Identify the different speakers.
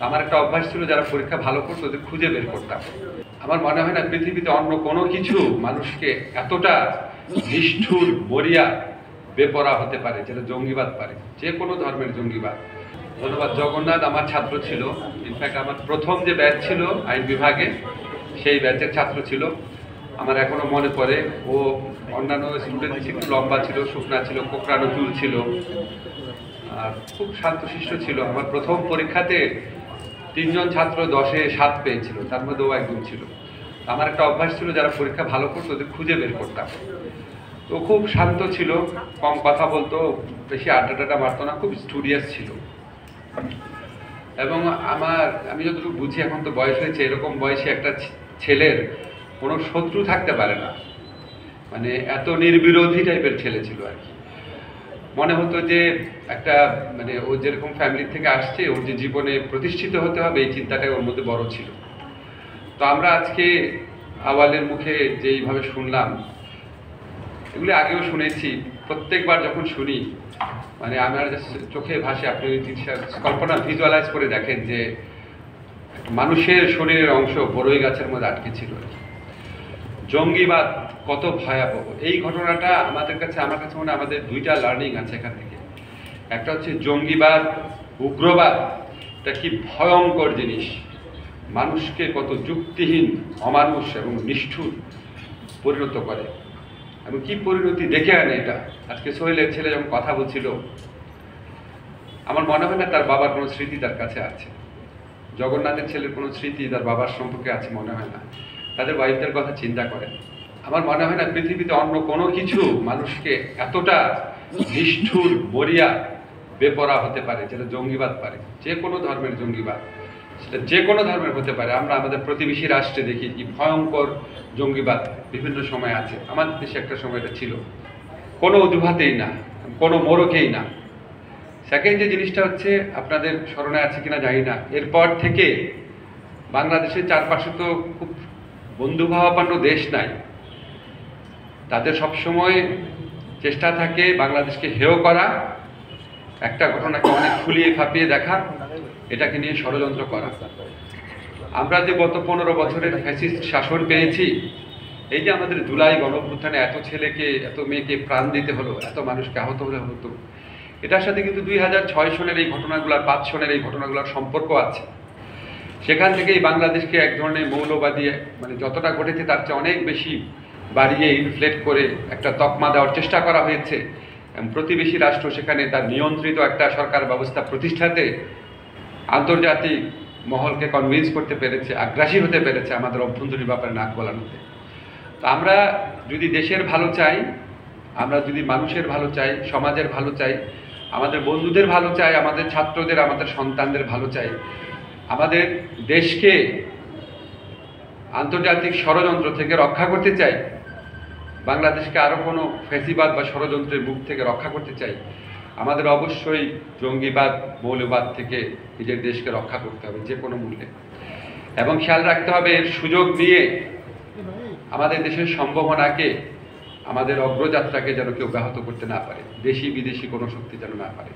Speaker 1: আমার একটা অভ্যাস ছিল, যারা পরীক্ষা ভালো করতো ওদের খুঁজে বের করতাম। আমার মনে হয় না পৃথিবীতে অন্য কোনো কিছু মানুষকে এতটা নিষ্ঠুর, মরিয়া, বেপরা হতে পারে যেটা জঙ্গিবাদ পারে, যে কোনো ধর্মের জঙ্গিবাদ। ধন্যবাদ। জগন্নাথ আমার ছাত্র ছিল। ইনফ্যাক্ট আমার প্রথম যে ব্যাচ ছিল আইন বিভাগে, সেই ব্যাচের ছাত্র ছিল। আমার এখনো মনে পড়ে, ও অন্যান্য স্টুডেন্ট ছিল, লম্বা ছিল, শুকনা ছিল, কোকড়ানো চুল ছিল, আর খুব শান্তশিষ্ট ছিল। আমার প্রথম পরীক্ষাতে 3 জন ছাত্র 10-এ 7 পেয়েছিল, তার মধ্যে ও একজন ছিল। আমার একটা অভ্যাস ছিল, যারা পরীক্ষা ভালো করতো ওদের খুঁজে বের করতাম। তো খুব শান্ত ছিল, কম কথা বলতো, বেশি আড্ডা মারতো না, খুব স্টুডিয়াস ছিল। এবং আমি যতটুকু বুঝি, এখন তো বয়স হয়েছে, এরকম বয়সে একটা ছেলের কোনো শত্রু থাকতে পারে না, মানে এত নির্বিরোধী টাইপের ছেলে ছিল আর কি। মনে হতো যে একটা মানে ও যেরকম ফ্যামিলি থেকে আসছে, ওর যে জীবনে প্রতিষ্ঠিত হতে হবে এই চিন্তাটাই ওর মধ্যে বড় ছিল। তো আমরা আজকে আওয়ালের মুখে যেইভাবে শুনলাম, এগুলি আগেও শুনেছি, প্রত্যেকবার যখন শুনি মানে আমার চোখে ভাসে। আপনি কল্পনা ভিজুয়ালাইজ করে দেখেন যে মানুষের শরীরের অংশ বড়ই গাছের মধ্যে আটকে ছিল। জঙ্গিবাদ কত ভয়াবহ! এই ঘটনাটা আমার কাছে মনে হয় আমাদের 2টা লার্নিং আছে এখান থেকে। একটা হচ্ছে জঙ্গিবাদ, উগ্রবাদ, এটা কি ভয়ঙ্কর জিনিস, মানুষকে কত যুক্তিহীন, অমানুষ এবং নিষ্ঠুর পরিণত করে, এবং কি পরিণতি ডেকে আনে এটা। আজকে সোহেলের ছেলে যখন কথা বলছিল, আমার মনে হয় না তার বাবার কোনো স্মৃতি তার কাছে আছে। জগন্নাথের ছেলের কোনো স্মৃতি তার বাবার সম্পর্কে আছে মনে হয় না। তাদের ওয়াইফদের কথা চিন্তা করেন। আমার মনে হয় না পৃথিবীতে অন্য কোনো কিছু মানুষকে এতটা নিষ্ঠুর, মরিয়া, বেপরা হতে পারে যেটা জঙ্গিবাদ পারে, যে কোনো ধর্মের জঙ্গিবাদ, সেটা যে কোনো ধর্মের হতে পারে। আমরা আমাদের প্রতিবেশী রাষ্ট্রে দেখি কি ভয়ঙ্কর জঙ্গিবাদ বিভিন্ন সময় আছে। আমাদের দেশে একটা সময় এটা ছিল, কোনো অজুহাতেই না, কোনো মোড়কেই না। সেকেন্ড যে জিনিসটা হচ্ছে, আপনাদের স্মরণে আছে কিনা জানি না, এরপর থেকে বাংলাদেশের চারপাশে তো খুব বন্ধুভাবাপন্ন দেশ নাই। তাদের সবসময় চেষ্টা থাকে বাংলাদেশকে হেয় করা, একটা ঘটনাকে অনেক ফুলিয়ে ফাঁপিয়ে দেখা, এটাকে নিয়ে ষড়যন্ত্র করা। আমরা যে গত 15 বছরের ফ্যাসিস্ট শাসন পেয়েছি, এই যে আমাদের জুলাই গণঅভ্যুত্থানে এত ছেলেকে, এত মেয়েকে প্রাণ দিতে হলো, এত মানুষকে আহত হতো, এটার সাথে কিন্তু 2006 সনের এই ঘটনাগুলো, 5 সনের এই ঘটনাগুলোর সম্পর্ক আছে। সেখান থেকেই বাংলাদেশকে এক ধরনের মৌলবাদী, মানে যতটা ঘটেছে তার চেয়ে অনেক বেশি বাড়িয়ে ইনফ্লেট করে একটা তকমা দেওয়ার চেষ্টা করা হয়েছে। প্রতিবেশী রাষ্ট্র সেখানে তার নিয়ন্ত্রিত একটা সরকার ব্যবস্থা প্রতিষ্ঠাতে আন্তর্জাতিক মহলকে কনভিন্স করতে পেরেছে, আগ্রাসী হতে পেরেছে আমাদের অভ্যন্তরীণ ব্যাপারে নাক গলানোতে। তো আমরা যদি দেশের ভালো চাই, আমরা যদি মানুষের ভালো চাই, সমাজের ভালো চাই, আমাদের বন্ধুদের ভালো চাই, আমাদের ছাত্রদের, আমাদের সন্তানদের ভালো চাই, আমাদের দেশকে আন্তর্জাতিক ষড়যন্ত্র থেকে রক্ষা করতে চাই, বাংলাদেশকে আরও কোনো ফ্যাসিবাদ বা ষড়যন্ত্রের মুখ থেকে রক্ষা করতে চাই, আমাদের অবশ্যই জঙ্গিবাদ, মৌলবাদ থেকে নিজের দেশকে রক্ষা করতে হবে যে কোনো মূল্যে। এবং খেয়াল রাখতে হবে, এর সুযোগ নিয়ে আমাদের দেশের সম্ভাবনাকে, আমাদের অগ্রযাত্রাকে যেন কেউ ব্যাহত করতে না পারে, দেশি বিদেশি কোনো শক্তি যেন না পারে।